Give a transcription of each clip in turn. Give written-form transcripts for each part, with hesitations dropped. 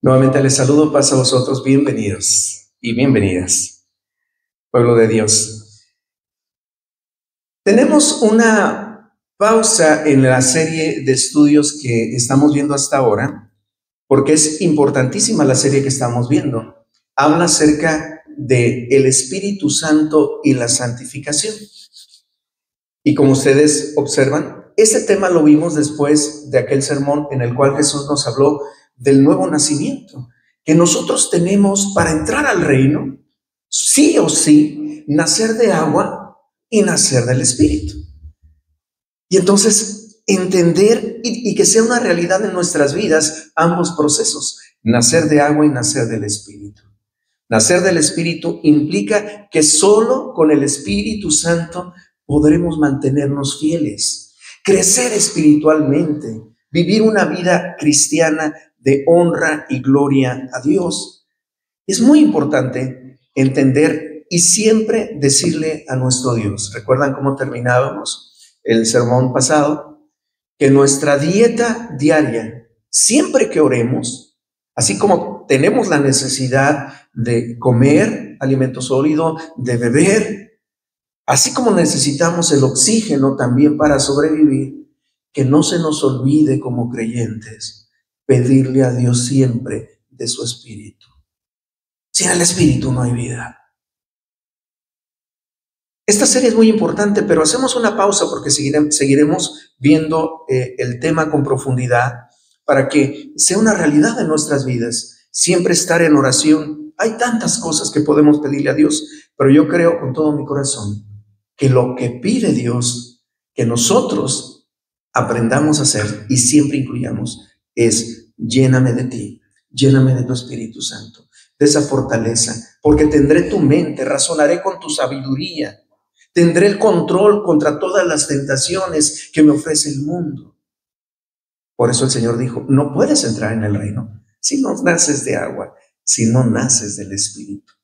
Nuevamente les saludo, paz a vosotros, bienvenidos y bienvenidas, pueblo de Dios. Tenemos una pausa en la serie de estudios que estamos viendo hasta ahora, porque es importantísima la serie que estamos viendo. Habla acerca del Espíritu Santo y la santificación. Y como ustedes observan, este tema lo vimos después de aquel sermón en el cual Jesús nos habló del nuevo nacimiento, que nosotros tenemos para entrar al reino, sí o sí, nacer de agua y nacer del Espíritu. Y entonces entender y que sea una realidad en nuestras vidas ambos procesos, nacer de agua y nacer del Espíritu. Nacer del Espíritu implica que solo con el Espíritu Santo podremos mantenernos fieles, crecer espiritualmente, vivir una vida cristiana de honra y gloria a Dios. Es muy importante entender y siempre decirle a nuestro Dios. ¿Recuerdan cómo terminábamos el sermón pasado? Que nuestra dieta diaria, siempre que oremos, así como tenemos la necesidad de comer alimento sólido, de beber, así como necesitamos el oxígeno también para sobrevivir, que no se nos olvide como creyentes pedirle a Dios siempre de su Espíritu. Sin el Espíritu no hay vida. Esta serie es muy importante, pero hacemos una pausa porque seguiremos viendo el tema con profundidad para que sea una realidad en nuestras vidas. Siempre estar en oración. Hay tantas cosas que podemos pedirle a Dios, pero yo creo con todo mi corazón que lo que pide Dios, que nosotros aprendamos a hacer y siempre incluyamos, es lléname de ti, lléname de tu Espíritu Santo, de esa fortaleza, porque tendré tu mente, razonaré con tu sabiduría. Tendré el control contra todas las tentaciones que me ofrece el mundo. Por eso el Señor dijo, no puedes entrar en el reino si no naces de agua, si no naces del Espíritu.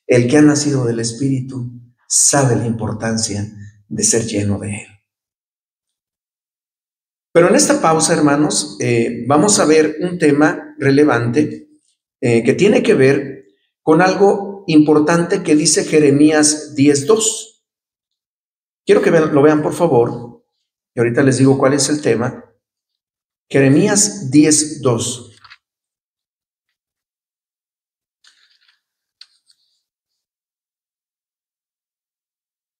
El que ha nacido del Espíritu sabe la importancia de ser lleno de Él. Pero en esta pausa, hermanos, vamos a ver un tema relevante que tiene que ver con algo importante que dice Jeremías 10:2. Quiero que lo vean, por favor, y ahorita les digo cuál es el tema. Jeremías 10:2.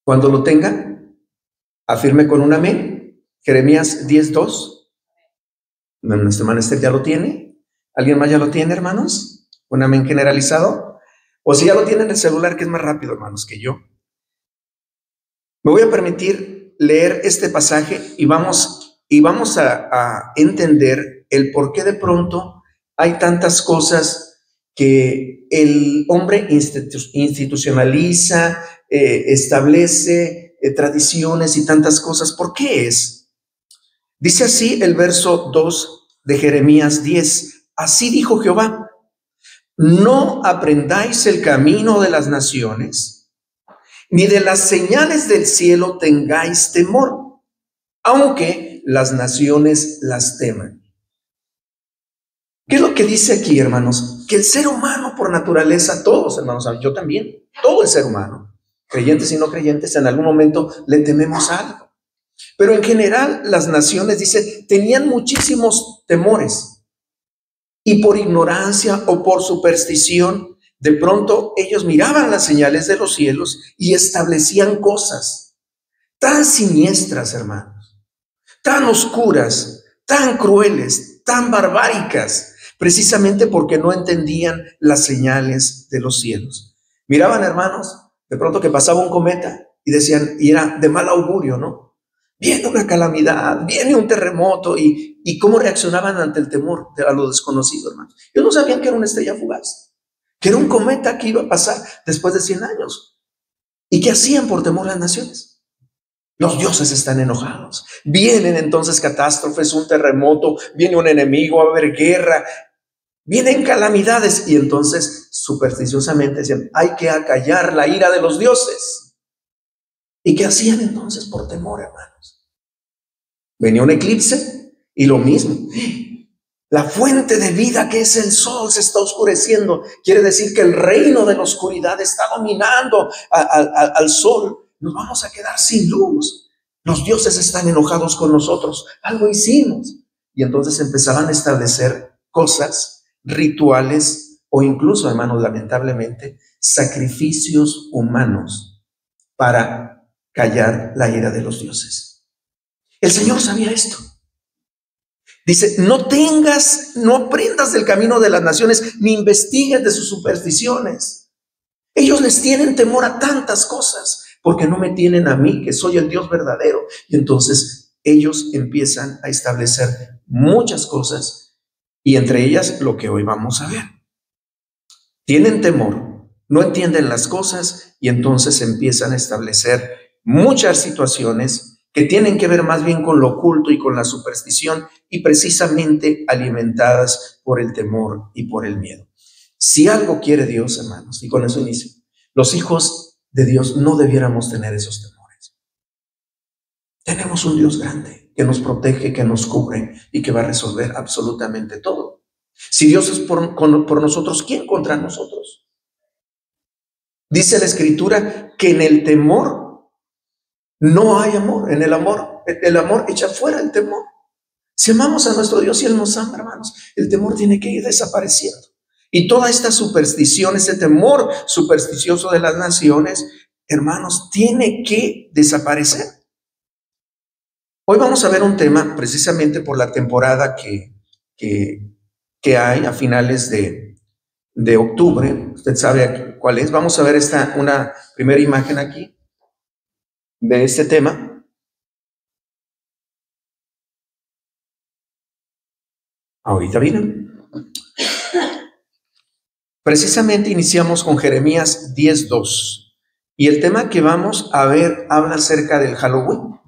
Cuando lo tengan, afirme con un amén. Jeremías 10:2. Nuestro hermano Esther ya lo tiene. ¿Alguien más ya lo tiene, hermanos? ¿Un amén generalizado? O si ya lo tienen en el celular, que es más rápido, hermanos, que yo. Me voy a permitir leer este pasaje y vamos a entender el por qué de pronto hay tantas cosas que el hombre institucionaliza, establece tradiciones y tantas cosas. ¿Por qué es? Dice así el verso 2 de Jeremías 10. Así dijo Jehová, no aprendáis el camino de las naciones, ni de las señales del cielo tengáis temor, aunque las naciones las teman. ¿Qué es lo que dice aquí, hermanos? Que el ser humano por naturaleza, todos, hermanos, yo también, todo el ser humano, creyentes y no creyentes, en algún momento le tememos a algo. Pero en general las naciones, dice, tenían muchísimos temores y por ignorancia o por superstición, de pronto ellos miraban las señales de los cielos y establecían cosas tan siniestras, hermanos, tan oscuras, tan crueles, tan barbáricas, precisamente porque no entendían las señales de los cielos. Miraban, hermanos, de pronto que pasaba un cometa y decían, y era de mal augurio, ¿no? Viene una calamidad, viene un terremoto, y cómo reaccionaban ante el temor a lo desconocido, hermanos. Ellos no sabían que era una estrella fugaz, que era un cometa que iba a pasar después de 100 años. ¿Y qué hacían por temor a las naciones? Los dioses están enojados. Vienen entonces catástrofes, un terremoto, viene un enemigo, va a haber guerra, vienen calamidades, y entonces supersticiosamente decían, hay que acallar la ira de los dioses. ¿Y qué hacían entonces por temor, hermanos? Venía un eclipse y lo mismo. La fuente de vida que es el sol se está oscureciendo. Quiere decir que el reino de la oscuridad está dominando al sol. Nos vamos a quedar sin luz. Los dioses están enojados con nosotros. Algo hicimos. Y entonces empezaban a establecer cosas, rituales o incluso, hermanos, lamentablemente, sacrificios humanos para callar la ira de los dioses. El Señor sabía esto. Dice, no aprendas del camino de las naciones, ni investigues de sus supersticiones. Ellos les tienen temor a tantas cosas, porque no me tienen a mí, que soy el Dios verdadero. Y entonces ellos empiezan a establecer muchas cosas, y entre ellas lo que hoy vamos a ver. Tienen temor, no entienden las cosas, y entonces empiezan a establecer muchas situaciones que tienen que ver más bien con lo oculto y con la superstición, y precisamente alimentadas por el temor y por el miedo. Si algo quiere Dios, hermanos, y con eso inicio, los hijos de Dios no debiéramos tener esos temores. Tenemos un Dios grande que nos protege, que nos cubre y que va a resolver absolutamente todo. Si Dios es por nosotros, ¿quién contra nosotros? Dice la Escritura que en el temor no hay amor. En el amor echa fuera el temor. Si amamos a nuestro Dios y Él nos ama, hermanos, el temor tiene que ir desapareciendo. Y toda esta superstición, ese temor supersticioso de las naciones, hermanos, tiene que desaparecer. Hoy vamos a ver un tema precisamente por la temporada que hay a finales de octubre. Usted sabe cuál es. Vamos a ver una primera imagen aquí de este tema. Ahorita vienen. Precisamente iniciamos con Jeremías 10:2. Y el tema que vamos a ver habla acerca del Halloween.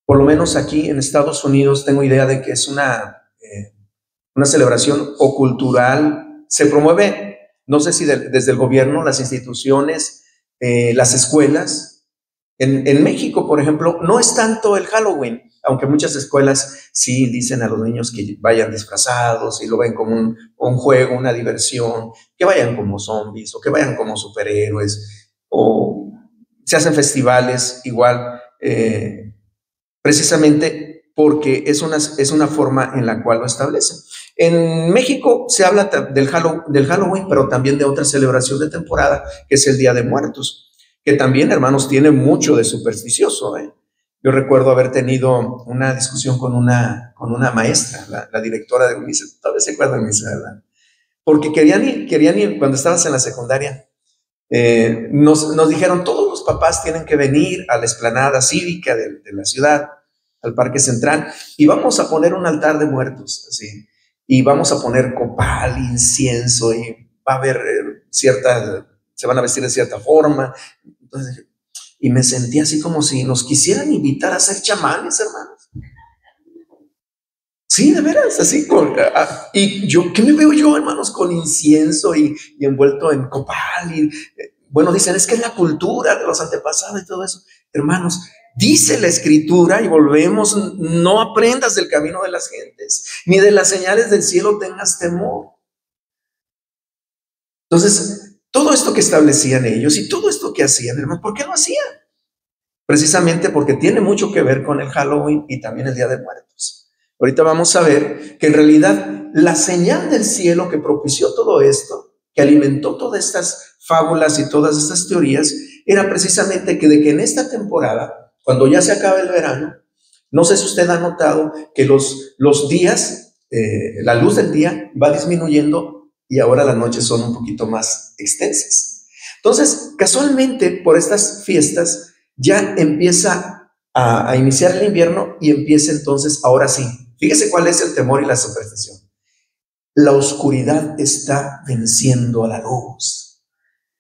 Por lo menos aquí en Estados Unidos tengo idea de que es una celebración o cultural. Se promueve, no sé si desde el gobierno, las instituciones, las escuelas. En México, por ejemplo, no es tanto el Halloween, aunque muchas escuelas sí dicen a los niños que vayan disfrazados y lo ven como un juego, una diversión, que vayan como zombies o que vayan como superhéroes, o se hacen festivales igual, precisamente porque es una forma en la cual lo establecen. En México se habla del Halloween, pero también de otra celebración de temporada, que es el Día de Muertos, que también, hermanos, tiene mucho de supersticioso. Yo recuerdo haber tenido una discusión con una maestra, la directora de UNICEF, todavía se acuerdan, ¿verdad? Porque querían ir cuando estabas en la secundaria. Nos dijeron, todos los papás tienen que venir a la explanada cívica de la ciudad, al Parque Central, y vamos a poner un altar de muertos, así, y vamos a poner copal, incienso, y va a haber se van a vestir de cierta forma. Entonces, y me sentí así como si nos quisieran invitar a ser chamanes, hermanos. Sí, de veras, así. Y yo, ¿qué me veo yo, hermanos? Con incienso y envuelto en copal. Bueno, dicen, es que es la cultura de los antepasados y todo eso. Hermanos, dice la Escritura, y volvemos, no aprendas del camino de las gentes, ni de las señales del cielo tengas temor. Entonces, todo esto que establecían ellos y todo esto que hacían, hermanos, ¿por qué lo hacían? Precisamente porque tiene mucho que ver con el Halloween y también el Día de Muertos. Ahorita vamos a ver que en realidad la señal del cielo que propició todo esto, que alimentó todas estas fábulas y todas estas teorías, era precisamente que en esta temporada, cuando ya se acaba el verano, no sé si usted ha notado que los días, la luz del día va disminuyendo, y ahora las noches son un poquito más extensas. Entonces, casualmente, por estas fiestas, ya empieza a iniciar el invierno y empieza entonces, ahora sí, fíjese cuál es el temor y la superstición. La oscuridad está venciendo a la luz.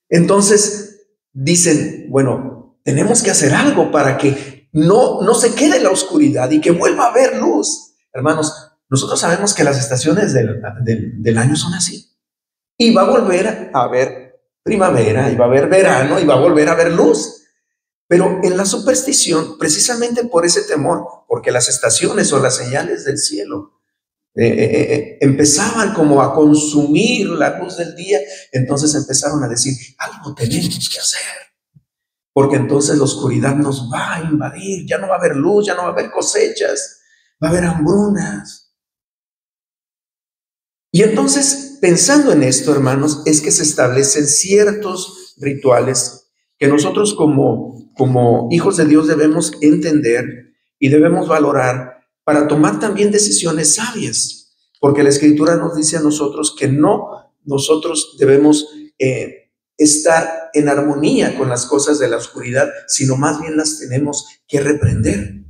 Entonces, dicen, bueno, tenemos que hacer algo para que no se quede la oscuridad y que vuelva a haber luz. Hermanos, nosotros sabemos que las estaciones del año son así. Y va a volver a haber primavera, y va a haber verano, y va a volver a haber luz. Pero en la superstición, precisamente por ese temor, porque las estaciones o las señales del cielo empezaban como a consumir la luz del día, entonces empezaron a decir, algo tenemos que hacer, porque entonces la oscuridad nos va a invadir, ya no va a haber luz, ya no va a haber cosechas, va a haber hambrunas. Y entonces, pensando en esto, hermanos, es que se establecen ciertos rituales que nosotros como hijos de Dios debemos entender y debemos valorar para tomar también decisiones sabias, porque la Escritura nos dice a nosotros que no nosotros debemos estar en armonía con las cosas de la oscuridad, sino más bien las tenemos que reprender.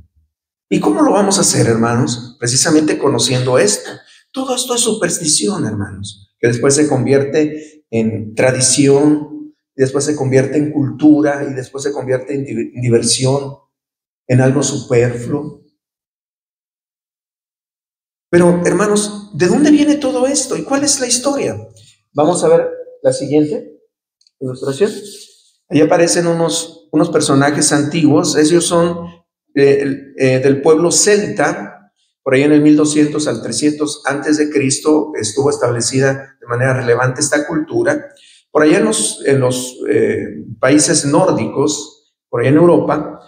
¿Y cómo lo vamos a hacer, hermanos? Precisamente conociendo esto. Todo esto es superstición, hermanos, que después se convierte en tradición, después se convierte en cultura y después se convierte en diversión, en algo superfluo. Pero, hermanos, ¿de dónde viene todo esto y cuál es la historia? Vamos a ver la siguiente ilustración. Ahí aparecen unos personajes antiguos. Ellos son del pueblo celta. Por ahí en el 1200 al 300 antes de Cristo estuvo establecida de manera relevante esta cultura. Por allá en los países nórdicos, por allá en Europa,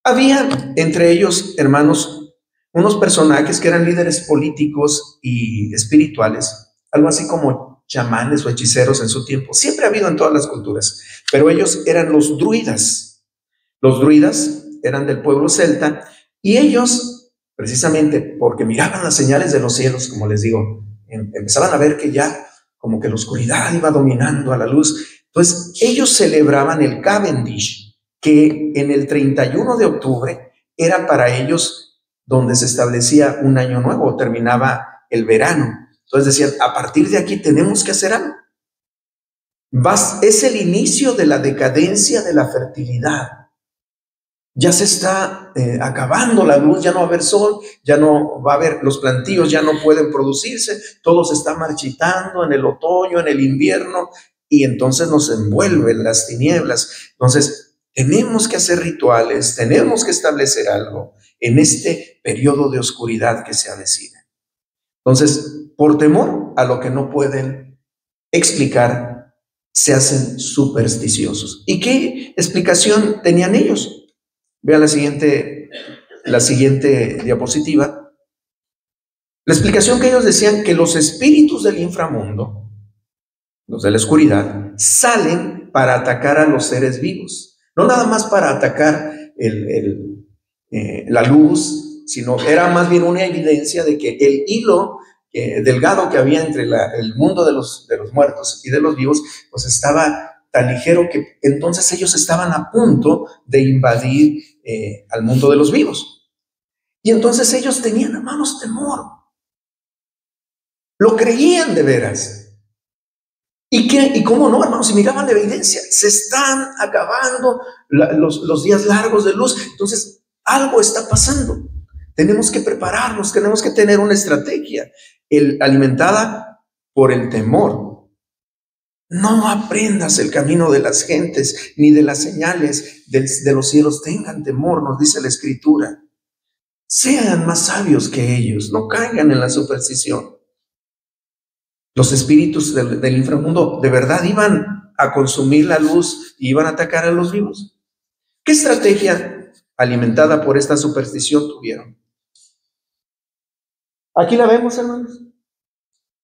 había entre ellos, hermanos, unos personajes que eran líderes políticos y espirituales, algo así como chamanes o hechiceros en su tiempo. Siempre ha habido en todas las culturas, pero ellos eran los druidas. Los druidas eran del pueblo celta y ellos, precisamente porque miraban las señales de los cielos, como les digo, empezaban a ver que ya como que la oscuridad iba dominando a la luz. Entonces, ellos celebraban el Cavendish, que en el 31 de octubre era para ellos donde se establecía un año nuevo, terminaba el verano. Entonces decían, a partir de aquí tenemos que hacer algo. Es el inicio de la decadencia de la fertilidad. Ya se está acabando la luz, ya no va a haber sol, ya no va a haber, los plantíos ya no pueden producirse, todo se está marchitando en el otoño, en el invierno, y entonces nos envuelven las tinieblas. Entonces, tenemos que hacer rituales, tenemos que establecer algo en este periodo de oscuridad que se avecina. Entonces, por temor a lo que no pueden explicar, se hacen supersticiosos. ¿Y qué explicación tenían ellos? Vean la siguiente diapositiva. La explicación que ellos decían que los espíritus del inframundo, los de la oscuridad, salen para atacar a los seres vivos. No nada más para atacar la luz, sino era más bien una evidencia de que el hilo delgado que había entre el mundo de los muertos y de los vivos, pues estaba tan ligero que entonces ellos estaban a punto de invadir al mundo de los vivos. Y entonces ellos tenían, hermanos, temor. Lo creían de veras. ¿Y cómo no, hermanos? Si miraban la evidencia, se están acabando los días largos de luz. Entonces, algo está pasando. Tenemos que prepararnos, tenemos que tener una estrategia alimentada por el temor. No aprendas el camino de las gentes, ni de las señales de los cielos. Tengan temor, nos dice la Escritura. Sean más sabios que ellos, no caigan en la superstición. Los espíritus del inframundo de verdad iban a consumir la luz y iban a atacar a los vivos. ¿Qué estrategia alimentada por esta superstición tuvieron? Aquí la vemos, hermanos.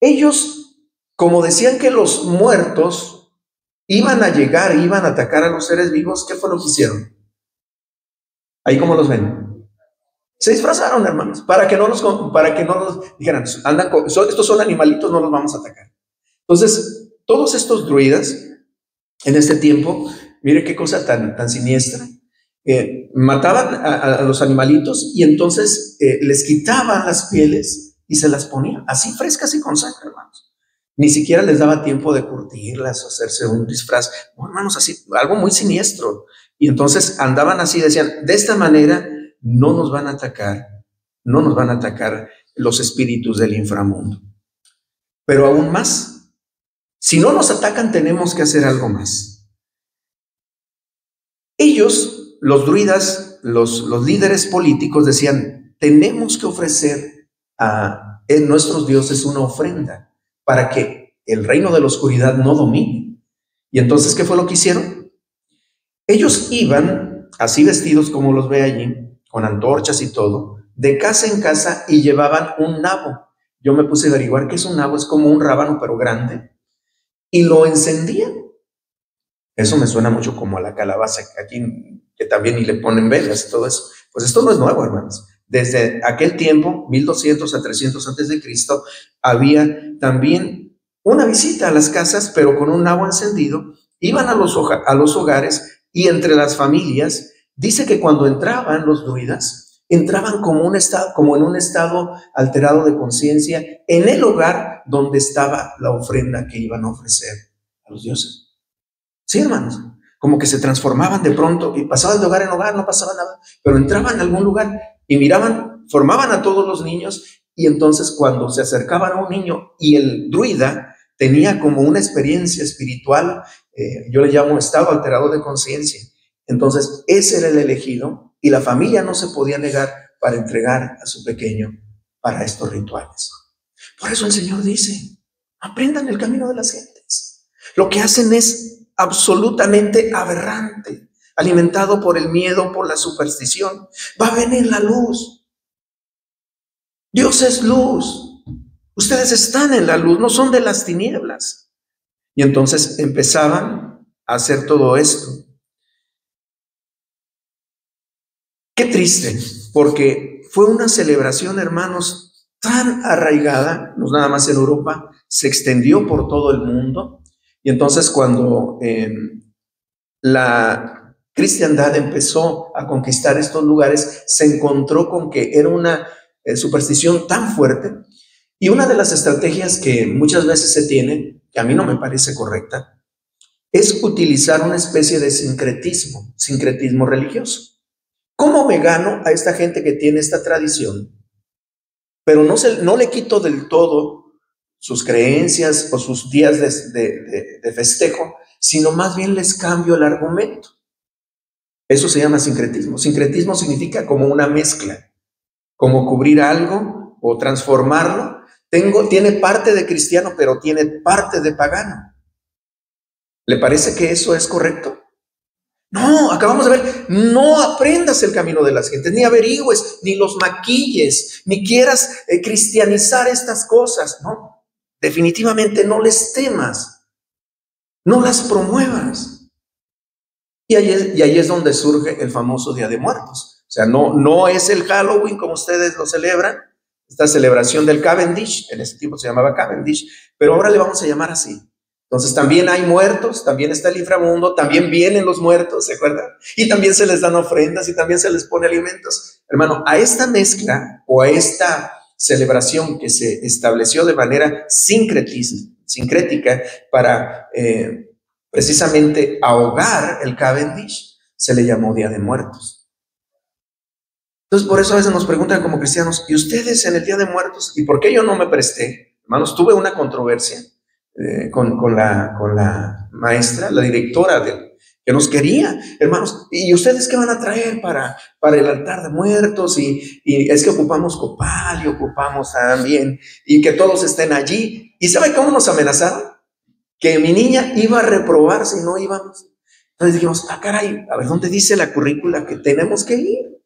Ellos, como decían que los muertos iban a llegar, iban a atacar a los seres vivos, ¿qué fue lo que hicieron? Ahí como los ven. Se disfrazaron, hermanos, para que no nos dijeran, estos son animalitos, no los vamos a atacar. Entonces, todos estos druidas, en este tiempo, mire qué cosa tan siniestra, mataban a los animalitos y entonces les quitaban las pieles y se las ponían, así frescas y con sangre, hermanos. Ni siquiera les daba tiempo de curtirlas o hacerse un disfraz. No, hermanos, así, algo muy siniestro. Y entonces andaban así, decían, de esta manera no nos van a atacar los espíritus del inframundo. Pero aún más, si no nos atacan, tenemos que hacer algo más. Ellos, los druidas, los líderes políticos decían, tenemos que ofrecer en nuestros dioses una ofrenda para que el reino de la oscuridad no domine. Y entonces, ¿qué fue lo que hicieron? Ellos iban así vestidos como los ve allí, con antorchas y todo, de casa en casa, y llevaban un nabo. Yo me puse a averiguar qué es un nabo, es como un rábano pero grande, y lo encendían. Eso me suena mucho como a la calabaza aquí, que también y le ponen velas y todo eso. Pues esto no es nuevo, hermanos. Desde aquel tiempo, 1200 a 300 antes de Cristo, había también una visita a las casas, pero con un nabo encendido. Iban a los hogares, y entre las familias, dice que cuando entraban los druidas, entraban como en un estado alterado de conciencia en el hogar donde estaba la ofrenda que iban a ofrecer a los dioses. Sí, hermanos, como que se transformaban de pronto y pasaban de hogar en hogar, no pasaba nada, pero entraban a algún lugar y miraban, formaban a todos los niños, y entonces cuando se acercaban a un niño y el druida tenía como una experiencia espiritual, yo le llamo estado alterado de conciencia, entonces ese era el elegido, y la familia no se podía negar para entregar a su pequeño para estos rituales. Por eso el Señor dice, aprendan el camino de las gentes. Lo que hacen es absolutamente aberrante, alimentado por el miedo, por la superstición. Va a venir la luz. Dios es luz. Ustedes están en la luz, no son de las tinieblas. Y entonces empezaban a hacer todo esto. Qué triste, porque fue una celebración, hermanos, tan arraigada, no nada más en Europa, se extendió por todo el mundo. Y entonces cuando la cristiandad empezó a conquistar estos lugares, se encontró con que era una superstición tan fuerte, y una de las estrategias que muchas veces se tiene, que a mí no me parece correcta, es utilizar una especie de sincretismo religioso. ¿Cómo me gano a esta gente que tiene esta tradición, pero no le quito del todo sus creencias o sus días de festejo, sino más bien les cambio el argumento? Eso se llama sincretismo. Sincretismo significa como una mezcla, como cubrir algo o transformarlo. Tiene parte de cristiano, pero tiene parte de pagano. ¿Le parece que eso es correcto? No, acabamos de ver, no aprendas el camino de las gentes, ni averigües, ni los maquilles, ni quieras cristianizar estas cosas, ¿no? Definitivamente no les temas, no las promuevas. Y ahí es donde surge el famoso Día de Muertos. O sea, no es el Halloween como ustedes lo celebran, esta celebración del Cavendish, en ese tiempo se llamaba Cavendish, pero ahora le vamos a llamar así. Entonces también hay muertos, también está el inframundo, también vienen los muertos, ¿se acuerdan? Y también se les dan ofrendas y también se les pone alimentos. Hermano, a esta mezcla o a esta celebración que se estableció de manera sincrética para precisamente ahogar el Cavendish, se le llamó Día de Muertos. Entonces por eso a veces nos preguntan como cristianos, ¿y ustedes en el Día de Muertos? ¿Y por qué yo no me presté? Hermanos, tuve una controversia con la maestra, la directora que nos quería, hermanos, ¿y ustedes qué van a traer para el altar de muertos? Y es que ocupamos copal y ocupamos también, y que todos estén allí. ¿Y sabe cómo nos amenazaron? Que mi niña iba a reprobar si no íbamos. Entonces dijimos, caray, a ver, ¿dónde dice la currícula que tenemos que ir?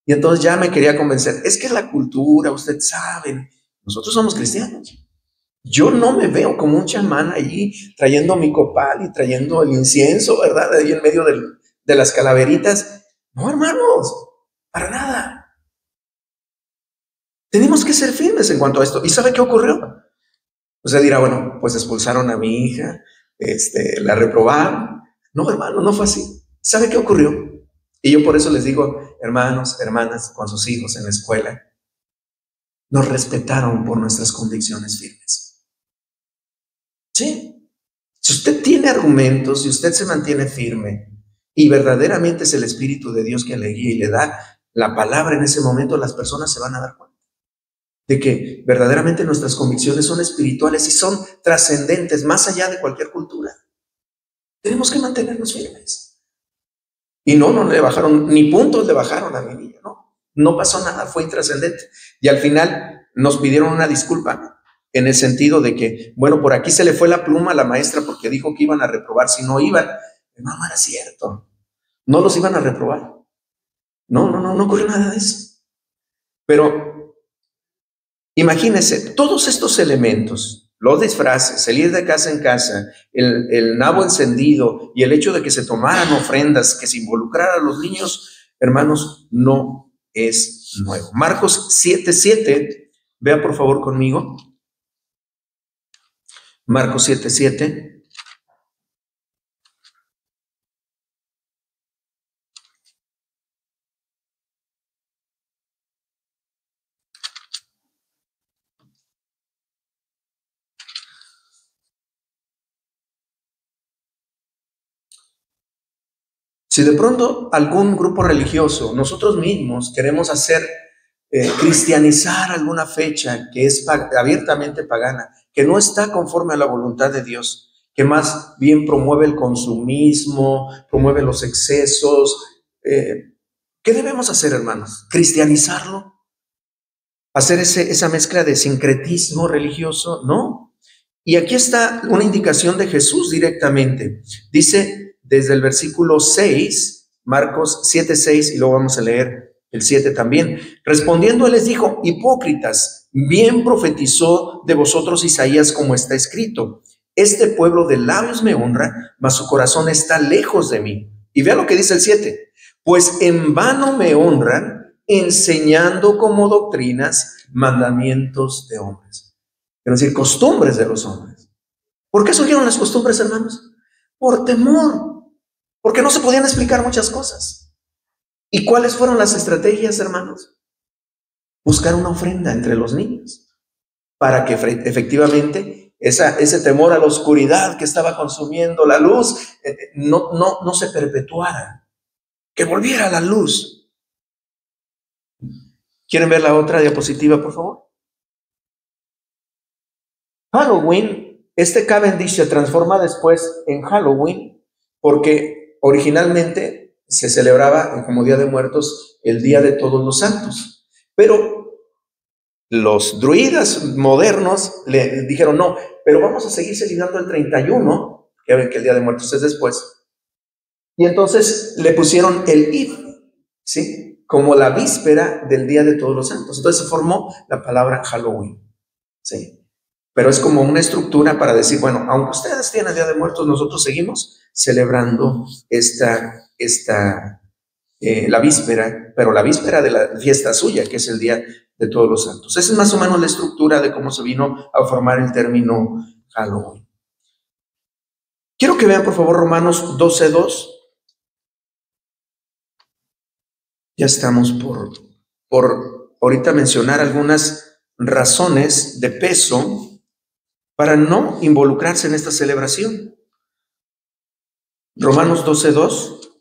Y entonces ya me quería convencer, es que la cultura, ustedes saben, nosotros somos cristianos. Yo no me veo como un chamán allí trayendo mi copal y trayendo el incienso, ¿verdad? Ahí en medio de las calaveritas. No, hermanos, para nada. Tenemos que ser firmes en cuanto a esto. ¿Y sabe qué ocurrió? Usted dirá, bueno, pues expulsaron a mi hija, la reprobaron. No, hermano, no fue así. ¿Sabe qué ocurrió? Y yo por eso les digo, hermanos, hermanas, con sus hijos en la escuela, nos respetaron por nuestras convicciones firmes. Sí, si usted tiene argumentos, si usted se mantiene firme y verdaderamente es el Espíritu de Dios quien le guía y le da la palabra en ese momento, las personas se van a dar cuenta de que verdaderamente nuestras convicciones son espirituales y son trascendentes, más allá de cualquier cultura. Tenemos que mantenernos firmes. Y no le bajaron, ni puntos le bajaron a mi niña, no pasó nada, fue intrascendente. Y al final nos pidieron una disculpa en el sentido de que, bueno, por aquí se le fue la pluma a la maestra porque dijo que iban a reprobar si no iban. No, no era cierto. No los iban a reprobar. No ocurrió nada de eso. Pero imagínense, todos estos elementos, los disfraces, el ir de casa en casa, el nabo encendido y el hecho de que se tomaran ofrendas, que se involucraran a los niños, hermanos, no es nuevo. Marcos 7:7, vea por favor conmigo. Marcos 7:7. Si de pronto algún grupo religioso, nosotros mismos queremos hacer cristianizar alguna fecha que es abiertamente pagana, que no está conforme a la voluntad de Dios, que más bien promueve el consumismo, promueve los excesos, ¿qué debemos hacer, hermanos? ¿Cristianizarlo? ¿Hacer esa mezcla de sincretismo religioso? No. Y aquí está una indicación de Jesús directamente. Dice desde el versículo 6, Marcos 7:6, y luego vamos a leer el 7 también. Respondiendo, él les dijo: hipócritas, bien profetizó de vosotros Isaías, como está escrito: este pueblo de labios me honra, mas su corazón está lejos de mí. Y vea lo que dice el 7: pues en vano me honran, enseñando como doctrinas mandamientos de hombres. Es decir, costumbres de los hombres. ¿Por qué surgieron las costumbres, hermanos? Por temor, porque no se podían explicar muchas cosas. ¿Y cuáles fueron las estrategias, hermanos? Buscar una ofrenda entre los niños, para que efectivamente ese temor a la oscuridad que estaba consumiendo la luz no se perpetuara, que volviera la luz. ¿Quieren ver la otra diapositiva, por favor? Halloween, Cavendish se transforma después en Halloween porque originalmente se celebraba como Día de Muertos el Día de Todos los Santos, pero los druidas modernos le dijeron: no, pero vamos a seguir celebrando el 31, ya ven que el Día de Muertos es después, y entonces le pusieron el Eve, ¿sí?, como la víspera del Día de Todos los Santos. Entonces se formó la palabra Halloween, ¿sí? Pero es como una estructura para decir, bueno, aunque ustedes tienen el Día de Muertos, nosotros seguimos celebrando la víspera, pero la víspera de la fiesta suya, que es el Día de Todos los Santos. Esa es más o menos la estructura de cómo se vino a formar el término Halloween. Quiero que vean, por favor, Romanos 12:2. Ya estamos por ahorita mencionar algunas razones de peso para no involucrarse en esta celebración. Romanos 12:2.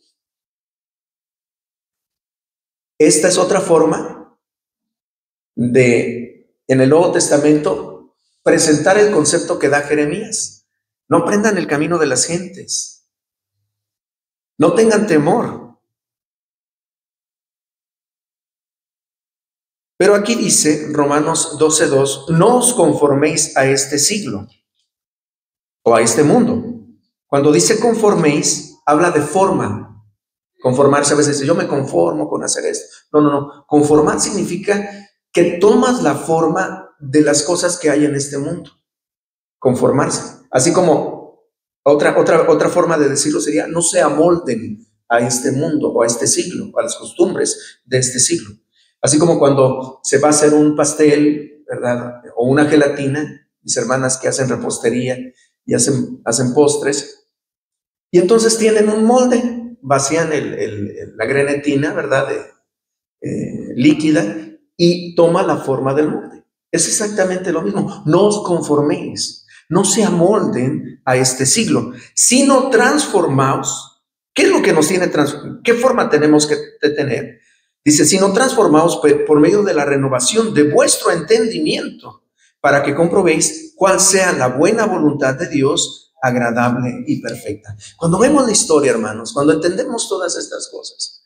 Esta es otra forma de, en el Nuevo Testamento, presentar el concepto que da Jeremías. No aprendan el camino de las gentes. No tengan temor. Pero aquí dice, Romanos 12:2, no os conforméis a este siglo o a este mundo. Cuando dice conforméis, habla de forma. Conformarse a veces dice, yo me conformo con hacer esto. No. Conformar significa que tomas la forma de las cosas que hay en este mundo. Conformarse. Así como otra forma de decirlo sería, no se amolden a este mundo o a este siglo, a las costumbres de este siglo. Así como cuando se va a hacer un pastel, ¿verdad?, o una gelatina, mis hermanas que hacen repostería y hacen postres, y entonces tienen un molde, vacían la grenetina, ¿verdad?, líquida, y toma la forma del molde. Es exactamente lo mismo. No os conforméis, no se amolden a este siglo, sino transformaos. ¿Qué es lo que nos tiene qué forma tenemos que tener? Dice, sino transformaos por medio de la renovación de vuestro entendimiento, para que comprobéis cuál sea la buena voluntad de Dios, agradable y perfecta. Cuando vemos la historia, hermanos, cuando entendemos todas estas cosas,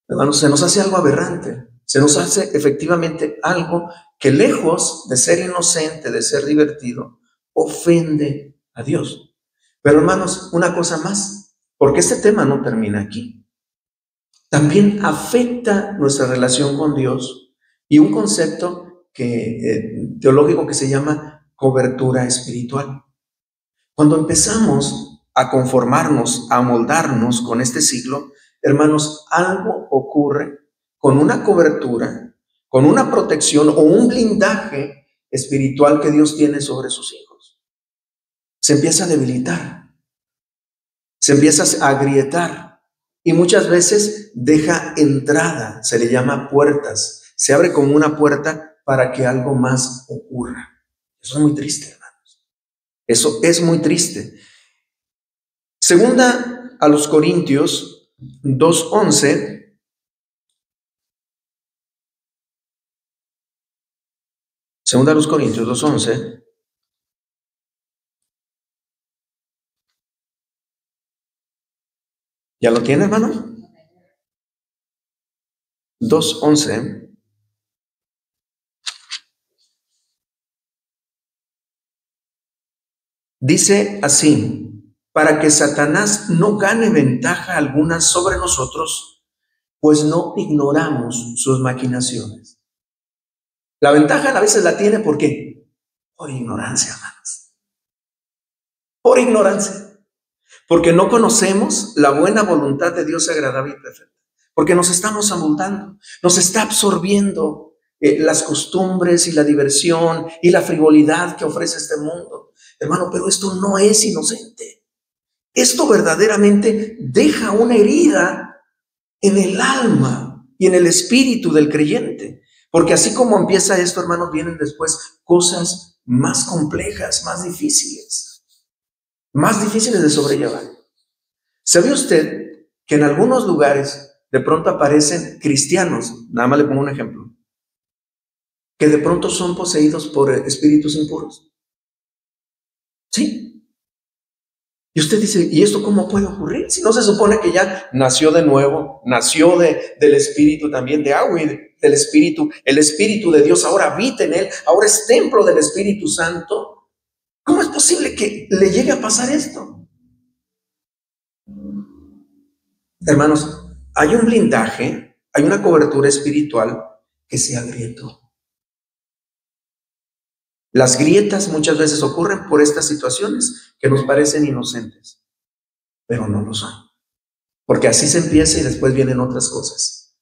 hermanos, se nos hace algo aberrante. Se nos hace efectivamente algo que, lejos de ser inocente, de ser divertido, ofende a Dios. Pero hermanos, una cosa más, porque este tema no termina aquí. También afecta nuestra relación con Dios y un concepto teológico que se llama cobertura espiritual. Cuando empezamos a conformarnos, a moldarnos con este siglo, hermanos, algo ocurre con una cobertura, con una protección o un blindaje espiritual que Dios tiene sobre sus hijos. Se empieza a debilitar, se empieza a agrietar y muchas veces deja entrada, se le llama puertas, se abre como una puerta para que algo más ocurra. Eso es muy triste, hermanos. Eso es muy triste. Segunda a los Corintios 2:11. Segunda a los Corintios 2:11. ¿Ya lo tiene, hermano? 2:11. Dice así: para que Satanás no gane ventaja alguna sobre nosotros, pues no ignoramos sus maquinaciones. La ventaja a veces la tiene, ¿por qué? Por ignorancia, hermanos. Por ignorancia. Porque no conocemos la buena voluntad de Dios agradable y perfecta. Porque nos estamos amoldando, nos está absorbiendo las costumbres y la diversión y la frivolidad que ofrece este mundo. Hermano, pero esto no es inocente. Esto verdaderamente deja una herida en el alma y en el espíritu del creyente. Porque así como empieza esto, hermanos, vienen después cosas más complejas, más difíciles de sobrellevar. ¿Sabe usted que en algunos lugares de pronto aparecen cristianos? Nada más le pongo un ejemplo. Que de pronto son poseídos por espíritus impuros. ¿Sí? Y usted dice, ¿y esto cómo puede ocurrir? Si no se supone que ya nació de nuevo, nació del Espíritu también, de agua y del Espíritu. El Espíritu de Dios ahora habita en él, ahora es templo del Espíritu Santo. ¿Cómo es posible que le llegue a pasar esto? Hermanos, hay un blindaje, hay una cobertura espiritual que se agrietó. Las grietas muchas veces ocurren por estas situaciones que nos parecen inocentes, pero no lo son. Porque así se empieza y después vienen otras cosas.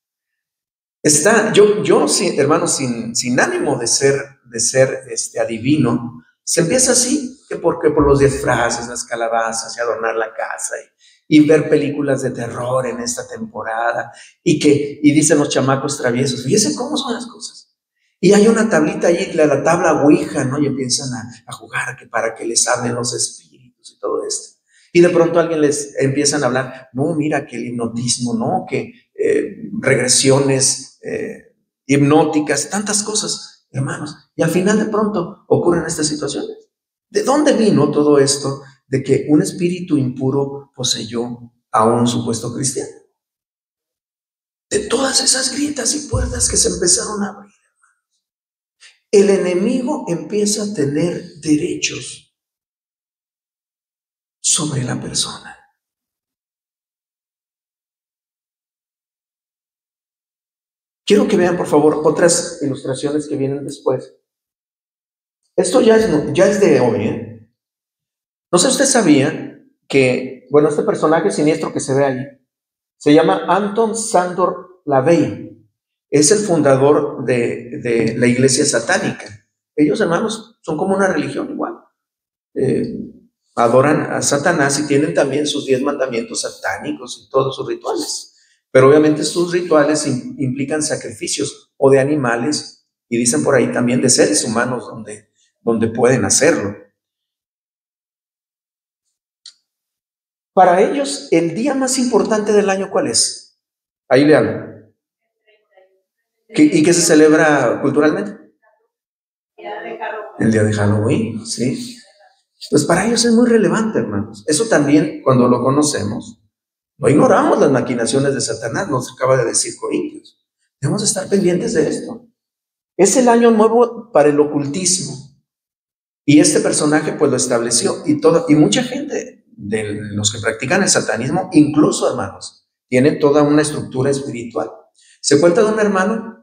Yo hermanos, sin ánimo de ser adivino, se empieza así, que porque por los disfraces, las calabazas y adornar la casa y ver películas de terror en esta temporada y dicen los chamacos traviesos, fíjense cómo son las cosas. Y hay una tablita ahí, la tabla Ouija, ¿no? Y empiezan a jugar para que les hablen los espíritus y todo esto. Y de pronto alguien les empiezan a hablar, no, mira que el hipnotismo, no, que regresiones hipnóticas, tantas cosas, hermanos. Y al final de pronto ocurren estas situaciones. ¿De dónde vino todo esto de que un espíritu impuro poseyó a un supuesto cristiano? De todas esas grietas y puertas que se empezaron a abrir. El enemigo empieza a tener derechos sobre la persona. Quiero que vean, por favor, otras ilustraciones que vienen después. Esto ya es de hoy, ¿eh? No sé si usted sabía que, bueno, este personaje siniestro que se ve ahí se llama Anton Sándor LaVey. Es el fundador de la iglesia satánica. Ellos, hermanos, son como una religión igual. Adoran a Satanás y tienen también sus 10 mandamientos satánicos y todos sus rituales. Pero obviamente sus rituales implican sacrificios o de animales y dicen por ahí también de seres humanos donde pueden hacerlo. Para ellos, el día más importante del año, ¿cuál es? Ahí vean. ¿Y qué se celebra culturalmente? El día de Halloween, ¿sí? Pues para ellos es muy relevante, hermanos. Eso también, cuando lo conocemos, no ignoramos las maquinaciones de Satanás, nos acaba de decir Corintios. Debemos estar pendientes de esto. Es el año nuevo para el ocultismo. Y este personaje pues lo estableció y mucha gente de los que practican el satanismo, incluso hermanos, tienen toda una estructura espiritual. Se cuenta de un hermano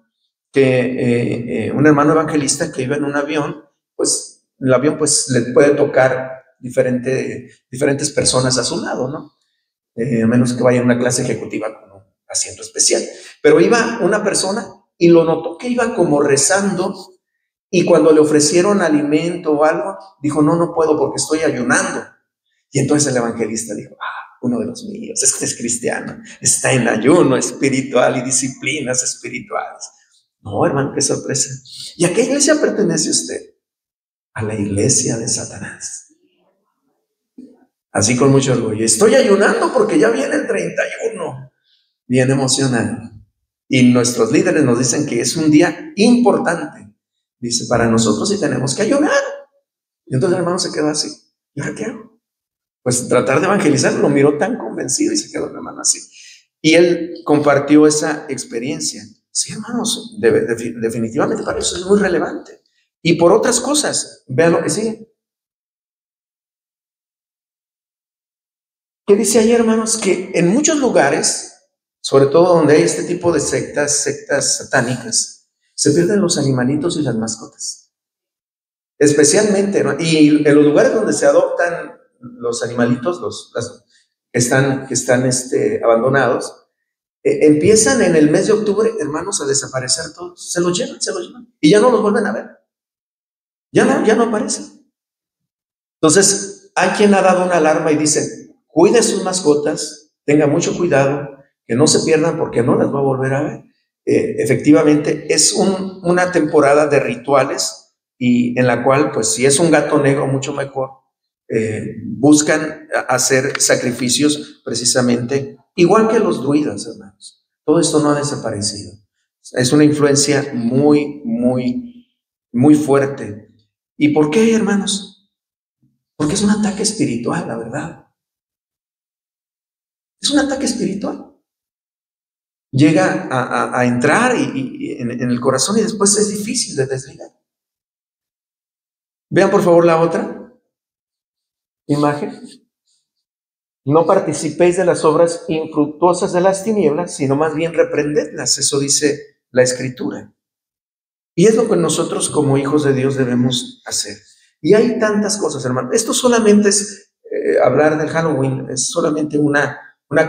un hermano evangelista que iba en un avión, pues el avión pues le puede tocar diferentes personas a su lado, ¿no? A menos que vaya en una clase ejecutiva con un asiento especial. Pero iba una persona y lo notó que iba como rezando. Y cuando le ofrecieron alimento o algo, dijo, no puedo porque estoy ayunando. Y entonces el evangelista dijo, uno de los míos, es cristiano, está en ayuno espiritual y disciplinas espirituales. No, hermano, qué sorpresa. ¿Y a qué iglesia pertenece usted? A la iglesia de Satanás. Así con mucho orgullo. Estoy ayunando porque ya viene el 31. Bien emocionado. Y nuestros líderes nos dicen que es un día importante. Dice, para nosotros sí tenemos que ayunar. Y entonces el hermano se quedó así. ¿Y ahora qué hago? Pues tratar de evangelizar. Lo miró tan convencido y se quedó el hermano así. Y él compartió esa experiencia. Sí, hermanos, definitivamente para eso es muy relevante. Y por otras cosas, vean lo que sigue. ¿Qué dice ahí, hermanos? Que en muchos lugares, sobre todo donde hay este tipo de sectas satánicas, se pierden los animalitos y las mascotas. Especialmente, ¿no? Y en los lugares donde se adoptan los animalitos, que están abandonados, empiezan en el mes de octubre, hermanos, a desaparecer todos. Se los llevan. Y ya no los vuelven a ver. Ya no aparecen. Entonces, hay quien ha dado una alarma y dice, cuide sus mascotas, tenga mucho cuidado, que no se pierdan porque no las va a volver a ver. Efectivamente, es una temporada de rituales y en la cual, pues, si es un gato negro, mucho mejor. Buscan hacer sacrificios precisamente, igual que los druidas, hermanos. Todo esto no ha desaparecido. Es una influencia muy, muy, muy fuerte. ¿Y por qué, hermanos? Porque es un ataque espiritual, la verdad. Es un ataque espiritual. Llega a entrar en el corazón y después es difícil de desligar. Vean por favor la otra imagen. No participéis de las obras infructuosas de las tinieblas, sino más bien reprendedlas. Eso dice la Escritura. Y es lo que nosotros como hijos de Dios debemos hacer. Y hay tantas cosas, hermano. Esto solamente es hablar del Halloween, es solamente una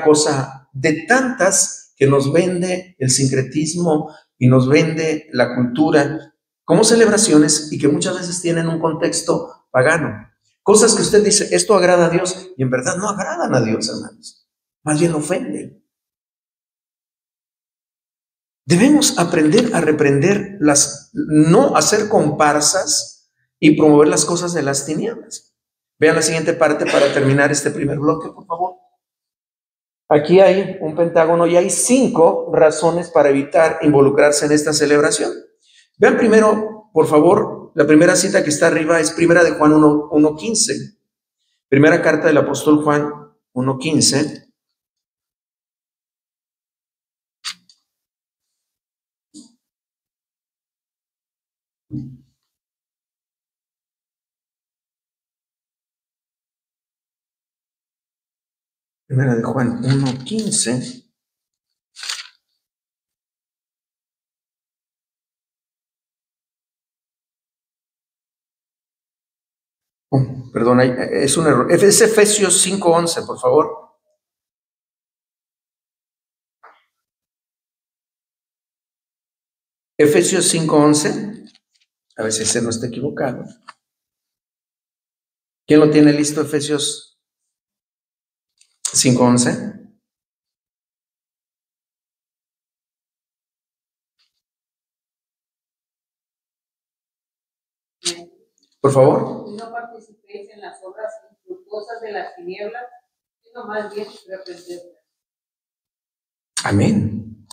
cosa de tantas que nos vende el sincretismo y nos vende la cultura como celebraciones y que muchas veces tienen un contexto pagano. Cosas que usted dice, esto agrada a Dios, y en verdad no agradan a Dios, hermanos. Más bien ofenden. Debemos aprender a reprender no hacer comparsas y promover las cosas de las tinieblas. Vean la siguiente parte para terminar este primer bloque, por favor. Aquí hay un pentágono y hay 5 razones para evitar involucrarse en esta celebración. Vean primero, por favor, la primera cita que está arriba es primera de Juan 1:15. Primera carta del apóstol Juan 1:15. Primera de Juan 1:15. Perdón, es un error. Es Efesios 5:11, por favor. Efesios 5:11. A ver si se no está equivocado. ¿Quién lo tiene listo? Efesios 5:11. Por favor. No participéis en las obras infructuosas de las tinieblas, sino más bien reprenderlas. Amén.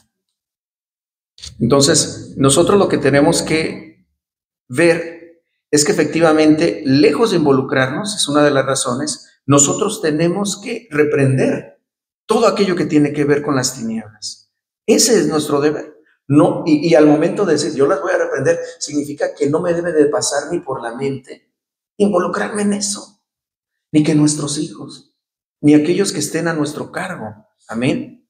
Entonces, nosotros lo que tenemos que ver es que efectivamente, lejos de involucrarnos, es una de las razones, nosotros tenemos que reprender todo aquello que tiene que ver con las tinieblas. Ese es nuestro deber. No, y al momento de decir, yo las voy a reprender, significa que no me debe de pasar ni por la mente involucrarme en eso, ni que nuestros hijos, ni aquellos que estén a nuestro cargo. Amén.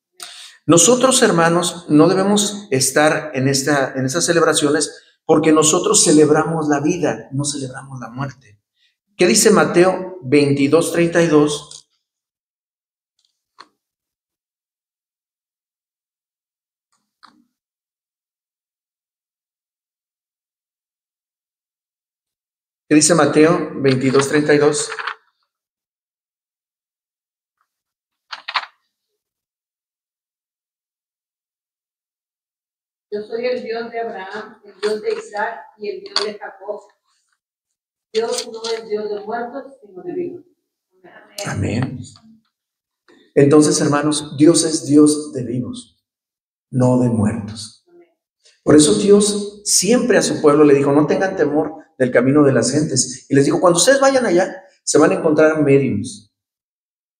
Nosotros, hermanos, no debemos estar en estas celebraciones porque nosotros celebramos la vida, no celebramos la muerte. ¿Qué dice Mateo 22:32? ¿Qué dice Mateo 22:32? Yo soy el Dios de Abraham, el Dios de Isaac y el Dios de Jacob. Dios no es Dios de muertos, sino de vivos. Amén. Entonces, hermanos, Dios es Dios de vivos, no de muertos. Por eso Dios siempre a su pueblo le dijo, no tengan temor del camino de las gentes. Y les dijo, cuando ustedes vayan allá, se van a encontrar médiums,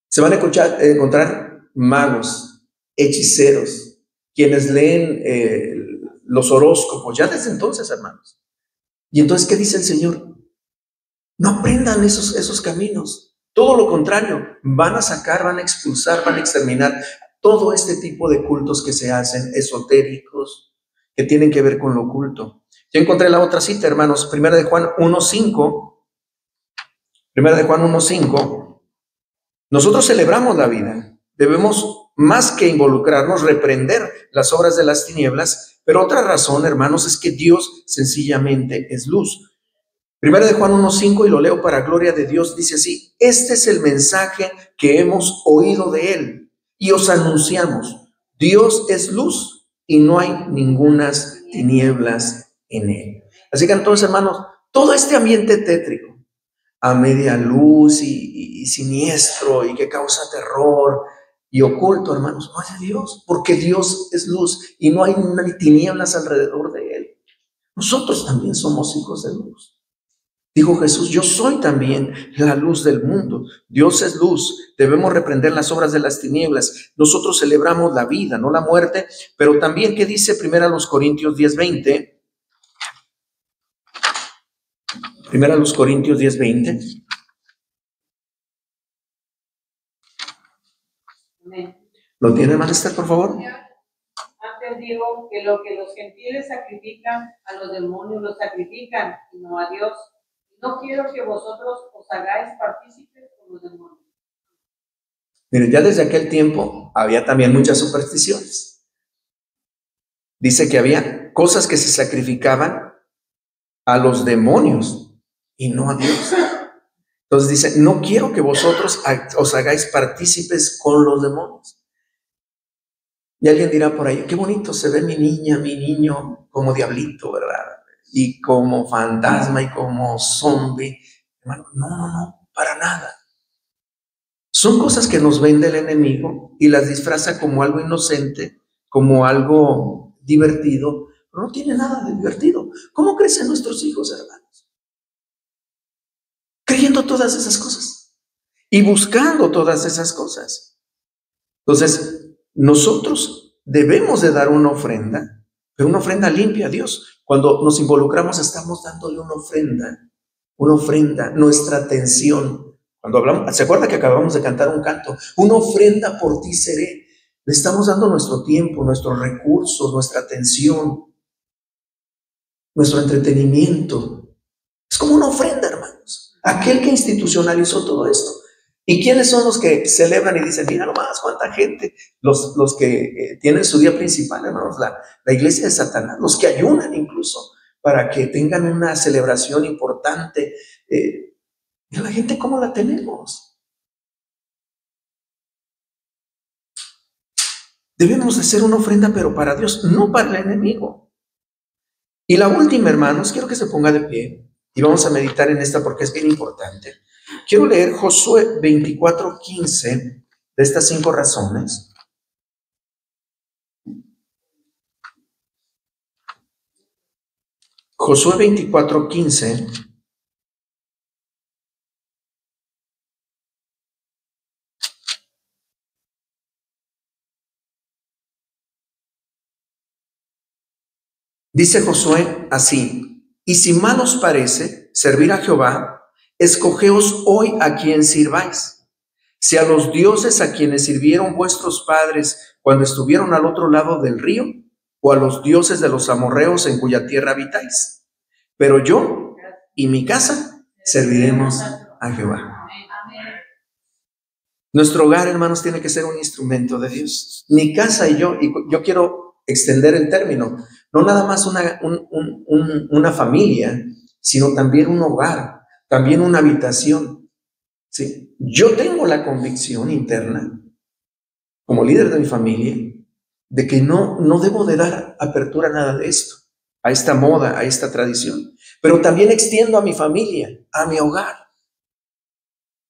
se van a encontrar magos, hechiceros, quienes leen los horóscopos, ya desde entonces, hermanos. Y entonces, ¿qué dice el Señor? No aprendan esos caminos. Todo lo contrario, van a sacar, van a expulsar, van a exterminar todo este tipo de cultos que se hacen, esotéricos, que tienen que ver con lo oculto. Yo encontré la otra cita, hermanos, Primera de Juan 1:5. Primera de Juan 1:5. Nosotros celebramos la vida. Debemos, más que involucrarnos, reprender las obras de las tinieblas. Pero otra razón, hermanos, es que Dios sencillamente es luz. Primera de Juan 1:5, y lo leo para gloria de Dios, dice así: este es el mensaje que hemos oído de él y os anunciamos. Dios es luz y no hay ningunas tinieblas en él. Así que entonces, hermanos, todo este ambiente tétrico, a media luz y siniestro y que causa terror y oculto, hermanos, no es de Dios, porque Dios es luz y no hay tinieblas alrededor de él. Nosotros también somos hijos de luz. Dijo Jesús, yo soy también la luz del mundo. Dios es luz. Debemos reprender las obras de las tinieblas. Nosotros celebramos la vida, no la muerte. Pero también, ¿qué dice 1 Corintios 10:20? 1 Corintios 10:20. ¿Lo tiene, hermano Esther, por favor? Antes digo que lo que los gentiles sacrifican, a los demonios los sacrifican, y no a Dios. No quiero que vosotros os hagáis partícipes con los demonios. Miren, ya desde aquel tiempo había también muchas supersticiones. Dice que había cosas que se sacrificaban a los demonios y no a Dios. Entonces dice, no quiero que vosotros os hagáis partícipes con los demonios. Y alguien dirá por ahí, qué bonito se ve mi niña, mi niño, como diablito, ¿verdad? Y como fantasma y como zombie. Hermano, no, para nada. Son cosas que nos vende el enemigo y las disfraza como algo inocente, como algo divertido, pero no tiene nada de divertido. ¿Cómo crecen nuestros hijos, hermanos? Creyendo todas esas cosas y buscando todas esas cosas. Entonces, nosotros debemos de dar una ofrenda, pero una ofrenda limpia a Dios. Cuando nos involucramos, estamos dándole una ofrenda, nuestra atención. Cuando hablamos, ¿se acuerda que acabamos de cantar un canto? Una ofrenda por ti seré. Le estamos dando nuestro tiempo, nuestros recursos, nuestra atención, nuestro entretenimiento. Es como una ofrenda, hermanos. Aquel que institucionalizó todo esto. ¿Y quiénes son los que celebran y dicen, mira nomás cuánta gente? Los que tienen su día principal, hermanos, la iglesia de Satanás, los que ayunan incluso para que tengan una celebración importante. ¿Y la gente cómo la tenemos? Debemos de hacer una ofrenda, pero para Dios, no para el enemigo. Y la última, hermanos, quiero que se ponga de pie y vamos a meditar en esta porque es bien importante. Quiero leer Josué 24:15 de estas 5 razones. Josué 24:15. Dice Josué así: y si mal os parece servir a Jehová, escogeos hoy a quien sirváis. Si a los dioses a quienes sirvieron vuestros padres cuando estuvieron al otro lado del río, o a los dioses de los amorreos en cuya tierra habitáis. Pero yo y mi casa serviremos a Jehová. Nuestro hogar, hermanos, tiene que ser un instrumento de Dios. Mi casa y yo quiero extender el término, no nada más una familia, sino también un hogar, también una habitación. ¿Sí? Yo tengo la convicción interna, como líder de mi familia, de que no debo de dar apertura a nada de esto, a esta moda, a esta tradición. Pero también extiendo a mi familia, a mi hogar,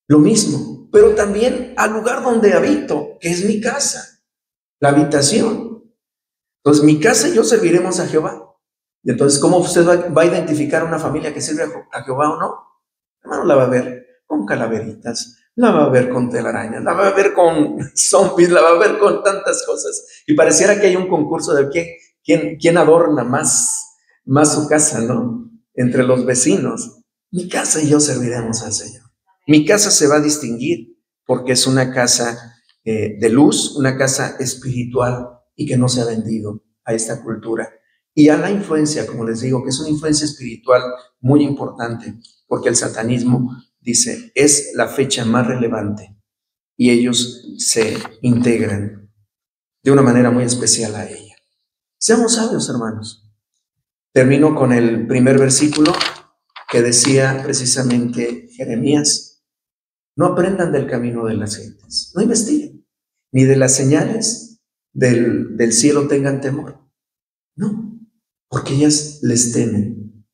lo mismo, pero también al lugar donde habito, que es mi casa, la habitación. Entonces, mi casa y yo serviremos a Jehová. Y entonces, ¿cómo usted va a identificar una familia que sirve a Jehová o no? Hermano, la va a ver con calaveritas, la va a ver con telarañas, la va a ver con zombies, la va a ver con tantas cosas. Y pareciera que hay un concurso de quién adorna más su casa, ¿no? Entre los vecinos. Mi casa y yo serviremos al Señor. Mi casa se va a distinguir porque es una casa de luz, una casa espiritual y que no se ha vendido a esta cultura. Y a la influencia, como les digo, que es una influencia espiritual muy importante, porque el satanismo, dice, es la fecha más relevante y ellos se integran de una manera muy especial a ella. Seamos sabios, hermanos. Termino con el primer versículo que decía precisamente Jeremías: no aprendan del camino de las gentes, no investiguen, ni de las señales del cielo tengan temor. No, porque ellas les temen.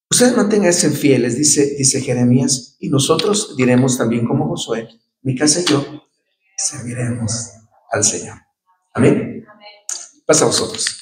Ustedes manténganse fieles, dice Jeremías, y nosotros diremos también como Josué: mi casa y yo serviremos al Señor. Amén. Pasa a vosotros.